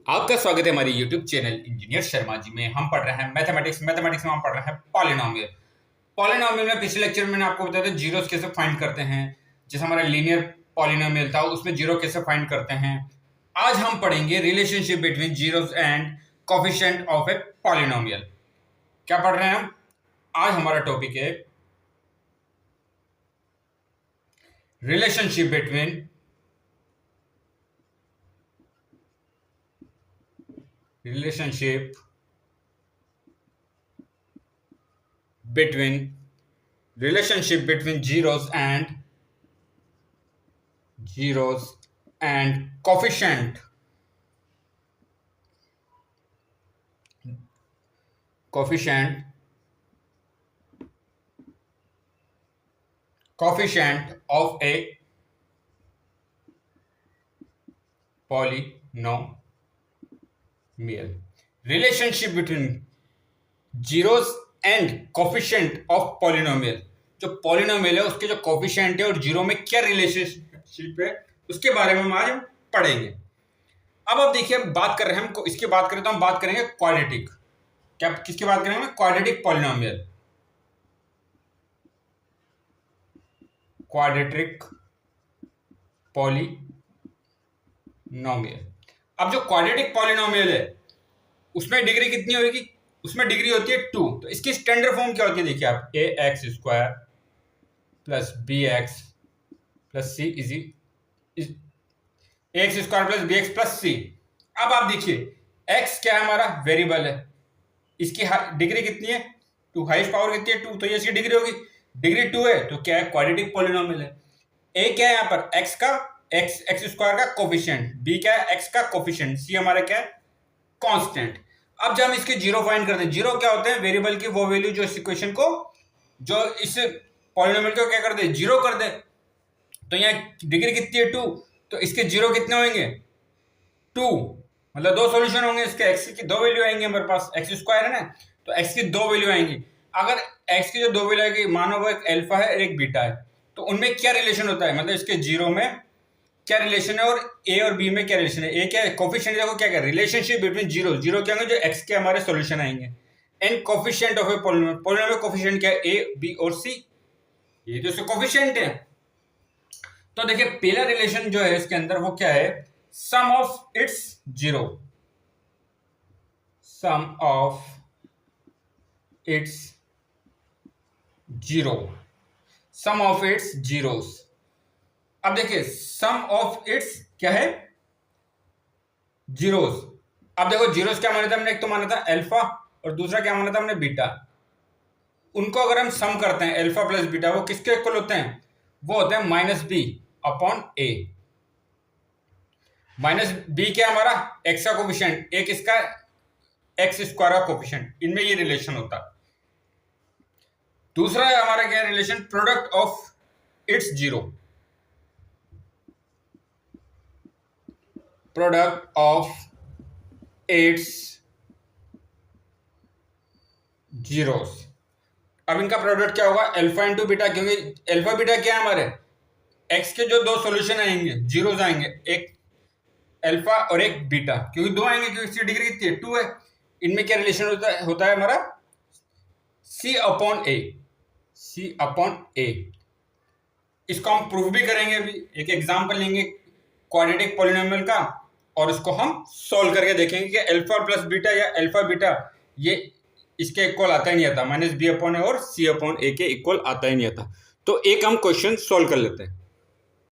आपका स्वागत है हमारे YouTube channel engineer Sharma ji में। हम पढ़ रहे हैं मैथमेटिक्स में हम पढ़ रहे हैं पॉलिनोमियल। पॉलिनोमियल में पिछले लेक्चर में मैंने आपको बताया था जीरोस कैसे फाइंड करते हैं। जैसे हमारा लीनियर पॉलिनोमियल था उसमें जीरो कैसे फाइंड करते हैं। आज हम पढ़ेंगे relationship between zeros and coefficient of a polynomial. क्या पढ़ रहे हैं हम? आज हमारा टॉपिक है relationship between relationship between zeros and coefficient of a polynomial. Relationship between zeros and coefficient of polynomial. जो पॉलिनोमियल है उसके जो कोफिशिएंट है और जीरो में क्या रिलेशनशिप है उसके बारे में हम आज पढ़ेंगे। अब आप देखिए बात कर रहे हैं हम इसकी बात करें तो हम बात करेंगे क्वाड्रेटिक। क्या किसकी बात करेंगे? Quadratic polynomial. Quadratic polynomial. अब जो क्वाड्रेटिक पॉलिनोमियल है उसमें डिग्री कितनी होगी? उसमें डिग्री होती है 2। तो इसकी स्टैंडर्ड फॉर्म क्या होती है? देखिए आप ax square plus bx plus c is ax square plus bx plus c। अब आप देखिए x क्या है? हमारा वेरिएबल है। इसकी डिग्री कितनी है? 2। हाईएस्ट पावर कितनी है? 2। तो ये इसकी डिग्री होगी। डिग्री 2 है तो क्या है? क्वाड्रेटिक पॉलिनोमियल है। a क्या है यहाँ पर? x का एक्स स्क्वायर का कोफिशिएंट, b क्या है? x का कोफिशिएंट, c हमारा क्या है? कांस्टेंट। अब जब हम इसके जीरो फाइंड करते हैं, जीरो क्या होते हैं? वेरिएबल की वो वैल्यू जो इस इक्वेशन को, जो इस पॉलिनोमियल को क्या कर दे? जीरो कर दे। तो यहाँ डिग्री कितनी है? 2। तो इसके जीरो कितने होंगे? 2। मतलब दो सॉल्यूशन होंगे इसके। एक्स की दो वैल्यू आएंगे हमारे पास, एक्स स्क्वायर है ना, तो एक्स की दो वैल्यू आएंगी। अगर एक्स की जो दो वैल्यू आएगी, मानो वो एक अल्फा है और एक बीटा है, तो उनमें क्या रिलेशन होता है? मतलब इसके जीरो में क्या रिलेशन है और ए और बी में क्या रिलेशन है? ए क्या है? कोफिशिएंट। देखो क्या क्या रिलेशनशिप बिटवीन जीरो क्या होंगे? जो एक्स के हमारे सॉल्यूशन आएंगे। And coefficient of a polynomial coefficient क्या है? ए बी और सी, ये तो इसके कोफिशिएंट है। तो देखिए पहला रिलेशन जो है इसके अंदर वो क्या है? Sum of its zero. Sum of its zero, sum of its zeros. अब देखिए सम ऑफ इट्स क्या है? जीरोस। अब देखो जीरोस क्या माना था हमने? एक तो माना था अल्फा और दूसरा क्या माना था हमने? बीटा। उनको अगर हम सम करते हैं अल्फा प्लस बीटा, वो किसके इक्वल होते हैं? वो होते हैं माइनस बी अपॉन ए। माइनस बी क्या हमारा? एक्स का कोफिशिएंट, एक इसका एक्स स्क्वायर का कोफिशिएंट, इनमें ये रिलेशन होता है। दूसरा है हमारा क्या relation? Product of its zero. Product of its zeros. अब इनका प्रोडक्ट क्या होगा? अल्फा इंटू बीटा, क्योंकि अल्फा बीटा क्या है हमारे? एक्स के जो दो सॉल्यूशन आएंगे, जीरोस आएंगे, एक अल्फा और एक बीटा, क्योंकि दो आएंगे, क्योंकि इसकी डिग्री कितनी है? 2 है। इनमें क्या रिलेशन होता है हमारा? सी अपॉन ए। सी अपॉन ए। इसको हम प्रूफ भी करेंगे। अभी एक एग्जांपल लेंगे क्वाड्रेटिक पॉलिनोमियल का और इसको हम सॉल्व करके देखेंगे कि अल्फा प्लस बीटा या अल्फा बीटा ये इसके इक्वल आता ही नहीं आता। माइनस बी अपॉन ए और सी अपॉन ए के इक्वल आता ही नहीं आता। तो एक हम क्वेश्चन सॉल्व कर लेते हैं।